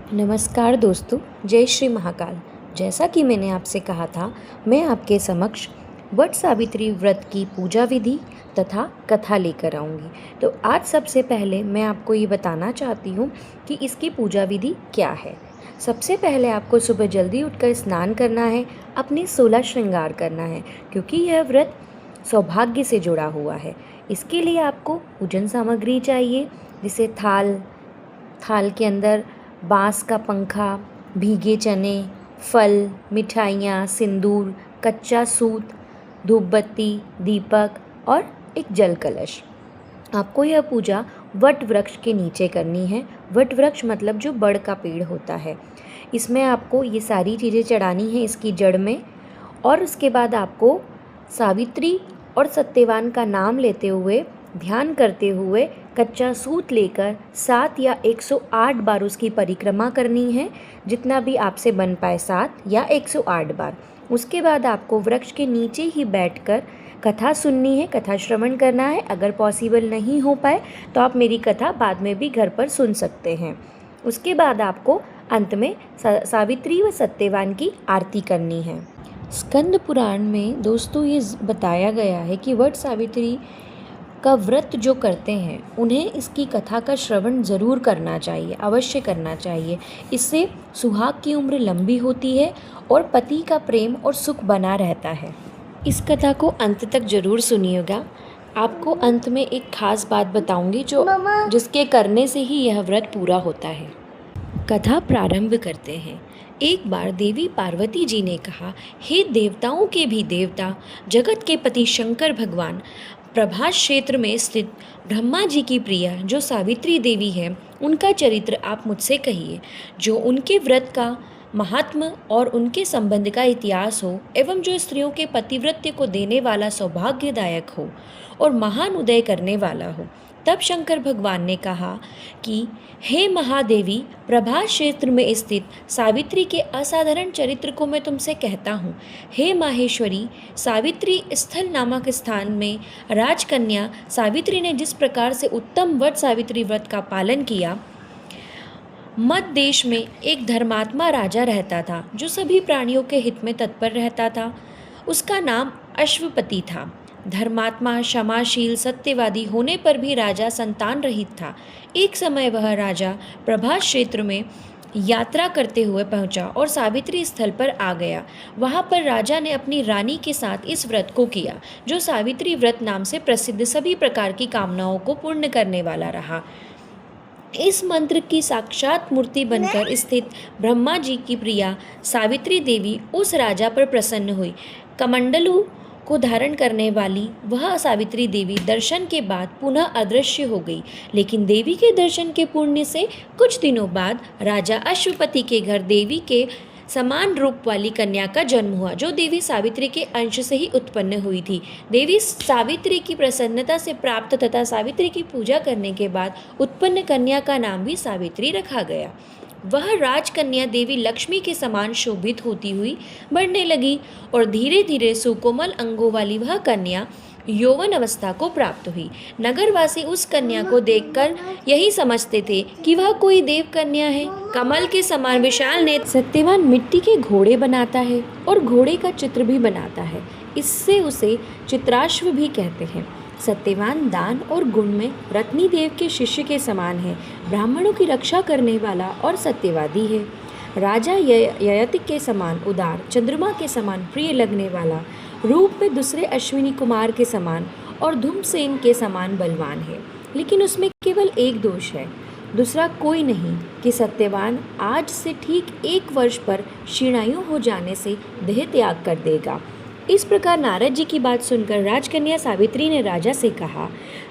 नमस्कार दोस्तों, जय श्री महाकाल। जैसा कि मैंने आपसे कहा था, मैं आपके समक्ष वट सावित्री व्रत की पूजा विधि तथा कथा लेकर आऊँगी। तो आज सबसे पहले मैं आपको ये बताना चाहती हूँ कि इसकी पूजा विधि क्या है। सबसे पहले आपको सुबह जल्दी उठकर स्नान करना है, अपने 16 श्रृंगार करना है, क्योंकि यह व्रत सौभाग्य से जुड़ा हुआ है। इसके लिए आपको पूजन सामग्री चाहिए, जैसे थाल के अंदर बांस का पंखा, भीगे चने, फल, मिठाइयाँ, सिंदूर, कच्चा सूत, धूपबत्ती, दीपक और एक जल कलश। आपको यह पूजा वट वृक्ष के नीचे करनी है। वट वृक्ष मतलब जो बड़ का पेड़ होता है, इसमें आपको ये सारी चीज़ें चढ़ानी है इसकी जड़ में। और उसके बाद आपको सावित्री और सत्यवान का नाम लेते हुए, ध्यान करते हुए, कच्चा सूत लेकर 7 या 108 बार उसकी परिक्रमा करनी है, जितना भी आपसे बन पाए, 7 या 108 बार। उसके बाद आपको वृक्ष के नीचे ही बैठकर कथा सुननी है, कथा श्रवण करना है। अगर पॉसिबल नहीं हो पाए तो आप मेरी कथा बाद में भी घर पर सुन सकते हैं। उसके बाद आपको अंत में सावित्री व सत्यवान की आरती करनी है। स्कंद पुराण में दोस्तों ये बताया गया है कि वट सावित्री का व्रत जो करते हैं उन्हें इसकी कथा का श्रवण ज़रूर करना चाहिए, अवश्य करना चाहिए। इससे सुहाग की उम्र लंबी होती है और पति का प्रेम और सुख बना रहता है। इस कथा को अंत तक ज़रूर सुनिएगा। आपको अंत में एक खास बात बताऊंगी जिसके करने से ही यह व्रत पूरा होता है। कथा प्रारंभ करते हैं। एक बार देवी पार्वती जी ने कहा, हे देवताओं के भी देवता, जगत के पति शंकर भगवान, प्रभास क्षेत्र में स्थित ब्रह्मा जी की प्रिया जो सावित्री देवी है, उनका चरित्र आप मुझसे कहिए, जो उनके व्रत का महात्म और उनके संबंध का इतिहास हो, एवं जो स्त्रियों के पतिव्रत्य को देने वाला सौभाग्यदायक हो और महान उदय करने वाला हो। तब शंकर भगवान ने कहा कि हे महादेवी, प्रभास क्षेत्र में स्थित सावित्री के असाधारण चरित्र को मैं तुमसे कहता हूँ। हे माहेश्वरी, सावित्री स्थल नामक स्थान में राजकन्या सावित्री ने जिस प्रकार से उत्तम वट सावित्री व्रत का पालन किया, मध्य देश में एक धर्मात्मा राजा रहता था जो सभी प्राणियों के हित में तत्पर रहता था। उसका नाम अश्वपति था। धर्मात्मा, क्षमाशील, सत्यवादी होने पर भी राजा संतान रहित था। एक समय वह राजा प्रभास क्षेत्र में यात्रा करते हुए पहुंचा और सावित्री स्थल पर आ गया। वहां पर राजा ने अपनी रानी के साथ इस व्रत को किया, जो सावित्री व्रत नाम से प्रसिद्ध सभी प्रकार की कामनाओं को पूर्ण करने वाला रहा। इस मंत्र की साक्षात मूर्ति बनकर स्थित ब्रह्मा जी की प्रिया सावित्री देवी उस राजा पर प्रसन्न हुई। कमंडलू को धारण करने वाली वह सावित्री देवी दर्शन के बाद पुनः अदृश्य हो गई। लेकिन देवी के दर्शन के पुण्य से कुछ दिनों बाद राजा अश्वपति के घर देवी के समान रूप वाली कन्या का जन्म हुआ, जो देवी सावित्री के अंश से ही उत्पन्न हुई थी। देवी सावित्री की प्रसन्नता से प्राप्त तथा सावित्री की पूजा करने के बाद उत्पन्न कन्या का नाम भी सावित्री रखा गया। वह राजकन्या देवी लक्ष्मी के समान शोभित होती हुई बढ़ने लगी और धीरे धीरे सुकोमल अंगों वाली वह कन्या यौवन अवस्था को प्राप्त हुई। नगरवासी उस कन्या को देखकर यही समझते थे कि वह कोई देव कन्या है। कमल के समान विशाल नेत्र सत्यवान मिट्टी के घोड़े बनाता है और घोड़े का चित्र भी बनाता है, इससे उसे चित्राश्व भी कहते हैं। सत्यवान दान और गुण में रत्नी देव के शिष्य के समान है, ब्राह्मणों की रक्षा करने वाला और सत्यवादी है। राजा ययति के समान उदार, चंद्रमा के समान प्रिय लगने वाला, रूप में दूसरे अश्विनी कुमार के समान और धूमसेन के समान बलवान है। लेकिन उसमें केवल एक दोष है, दूसरा कोई नहीं, कि सत्यवान आज से ठीक 1 वर्ष पर क्षीणायु हो जाने से देह त्याग कर देगा। इस प्रकार नारद जी की बात सुनकर राजकन्या सावित्री ने राजा से कहा,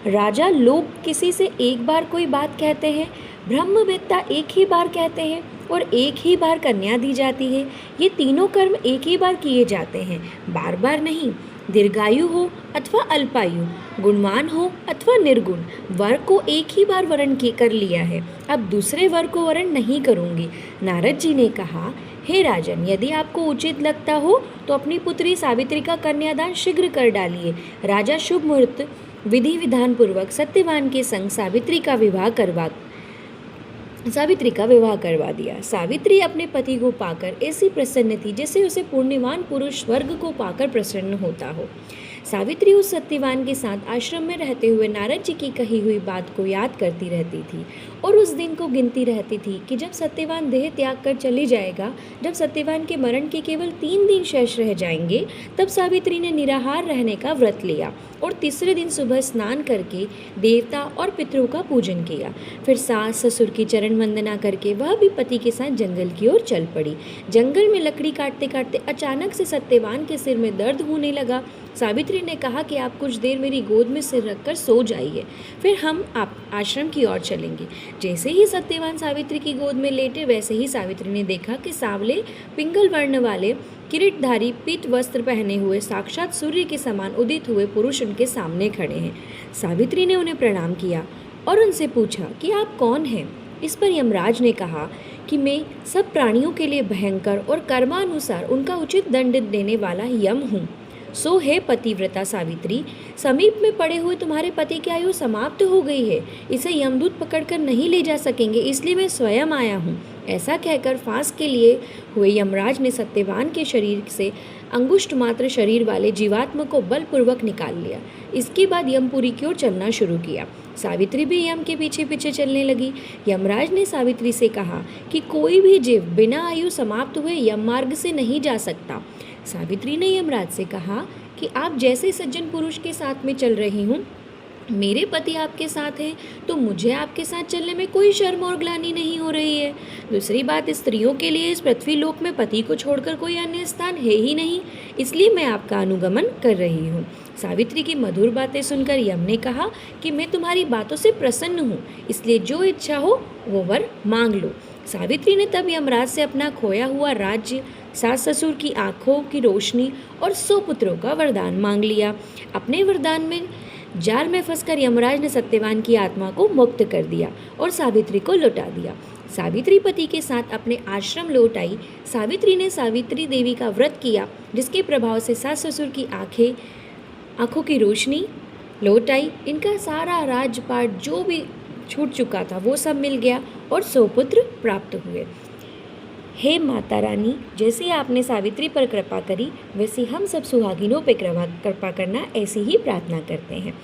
राजा, लोग किसी से एक बार कोई बात कहते हैं, ब्रह्मवेत्ता एक ही बार कहते हैं और एक ही बार कन्या दी जाती है। ये तीनों कर्म एक ही बार किए जाते हैं, बार बार नहीं। दीर्घायु हो अथवा अल्पायु, गुणवान हो अथवा निर्गुण, वर को एक ही बार वरण कर लिया है, अब दूसरे वर को वरण नहीं करूँगी। नारद जी ने कहा, हे राजन, यदि आपको उचित लगता हो तो अपनी पुत्री सावित्री का कन्यादान शीघ्र कर डालिए। राजा शुभ मुहूर्त विधि विधान पूर्वक सत्यवान के संग सावित्री का विवाह सावित्री का विवाह करवा दिया। सावित्री अपने पति को पाकर ऐसी प्रसन्न थी जैसे उसे पुण्यवान पुरुष स्वर्ग को पाकर प्रसन्न होता हो। सावित्री उस सत्यवान के साथ आश्रम में रहते हुए नारद जी की कही हुई बात को याद करती रहती थी और उस दिन को गिनती रहती थी कि जब सत्यवान देह त्याग कर चले जाएगा, जब सत्यवान के मरण के केवल 3 दिन शेष रह जाएंगे, तब सावित्री ने निराहार रहने का व्रत लिया और तीसरे दिन सुबह स्नान करके देवता और पितरों का पूजन किया। फिर सास ससुर की चरण वंदना करके वह भी पति के साथ जंगल की ओर चल पड़ी। जंगल में लकड़ी काटते काटते अचानक से सत्यवान के सिर में दर्द होने लगा। सावित्री ने कहा कि आप कुछ देर मेरी गोद में सिर रखकर सो जाइए, फिर हम आप आश्रम की ओर चलेंगे। जैसे ही सत्यवान सावित्री की गोद में लेटे, वैसे ही सावित्री ने देखा कि सांवले पिंगल वर्ण वाले किरीटधारी पीत वस्त्र पहने हुए साक्षात सूर्य के समान उदित हुए पुरुष उनके सामने खड़े हैं। सावित्री ने उन्हें प्रणाम किया और उनसे पूछा कि आप कौन हैं। इस पर यमराज ने कहा कि मैं सब प्राणियों के लिए भयंकर और कर्मानुसार उनका उचित दंड देने वाला यम हूँ। सो हे पतिव्रता सावित्री, समीप में पड़े हुए तुम्हारे पति की आयु समाप्त हो गई है, इसे यमदूत पकड़कर नहीं ले जा सकेंगे, इसलिए मैं स्वयं आया हूँ। ऐसा कहकर फांस के लिए हुए यमराज ने सत्यवान के शरीर से अंगुष्ठ मात्र शरीर वाले जीवात्मा को बलपूर्वक निकाल लिया। इसके बाद यमपुरी की ओर चलना शुरू किया। सावित्री भी यम के पीछे पीछे चलने लगी। यमराज ने सावित्री से कहा कि कोई भी जीव बिना आयु समाप्त हुए यम मार्ग से नहीं जा सकता। सावित्री ने यमराज से कहा कि आप जैसे सज्जन पुरुष के साथ में चल रही हूँ, मेरे पति आपके साथ हैं, तो मुझे आपके साथ चलने में कोई शर्म और ग्लानि नहीं हो रही है। दूसरी बात, स्त्रियों के लिए इस पृथ्वी लोक में पति को छोड़कर कोई अन्य स्थान है ही नहीं, इसलिए मैं आपका अनुगमन कर रही हूँ। सावित्री की मधुर बातें सुनकर यम ने कहा कि मैं तुम्हारी बातों से प्रसन्न हूँ, इसलिए जो इच्छा हो वो वर मांग लो। सावित्री ने तब यमराज से अपना खोया हुआ राज्य, सास ससुर की आंखों की रोशनी और 100 पुत्रों का वरदान मांग लिया। अपने वरदान में जाल में फंसकर यमराज ने सत्यवान की आत्मा को मुक्त कर दिया और सावित्री को लौटा दिया। सावित्री पति के साथ अपने आश्रम लौट आई। सावित्री ने सावित्री देवी का व्रत किया, जिसके प्रभाव से सास ससुर की आंखों की रोशनी लौट आई। इनका सारा राजपाट जो भी छूट चुका था वो सब मिल गया और 100 पुत्र प्राप्त हुए। हे माता रानी, जैसे आपने सावित्री पर कृपा करी, वैसे हम सब सुहागिनों पर कृपा करना, ऐसी ही प्रार्थना करते हैं।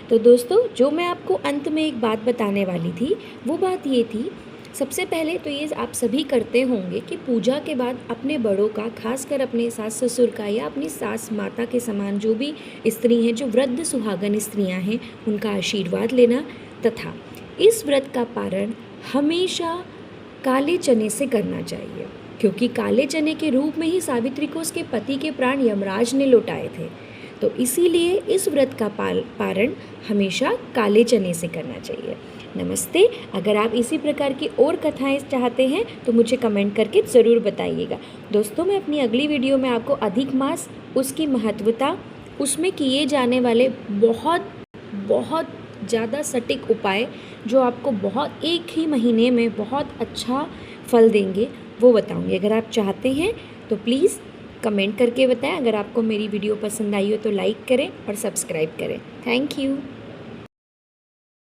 तो दोस्तों, जो मैं आपको अंत में एक बात बताने वाली थी, वो बात ये थी, सबसे पहले तो ये आप सभी करते होंगे कि पूजा के बाद अपने बड़ों का, खासकर अपने सास ससुर का या अपनी सास माता के समान जो भी स्त्री हैं, जो वृद्ध सुहागन स्त्रियां हैं, उनका आशीर्वाद लेना तथा इस व्रत का पारण हमेशा काले चने से करना चाहिए, क्योंकि काले चने के रूप में ही सावित्री को उसके पति के प्राण यमराज ने लौटाए थे। तो इसीलिए इस व्रत का पारण हमेशा काले चने से करना चाहिए। नमस्ते। अगर आप इसी प्रकार की और कथाएं चाहते हैं तो मुझे कमेंट करके ज़रूर बताइएगा। दोस्तों, मैं अपनी अगली वीडियो में आपको अधिक मास, उसकी महत्वता, उसमें किए जाने वाले बहुत ज़्यादा सटीक उपाय जो आपको बहुत एक ही महीने में बहुत अच्छा फल देंगे, वो बताऊंगी। अगर आप चाहते हैं तो प्लीज़ कमेंट करके बताएं। अगर आपको मेरी वीडियो पसंद आई हो तो लाइक करें और सब्सक्राइब करें। Thank you.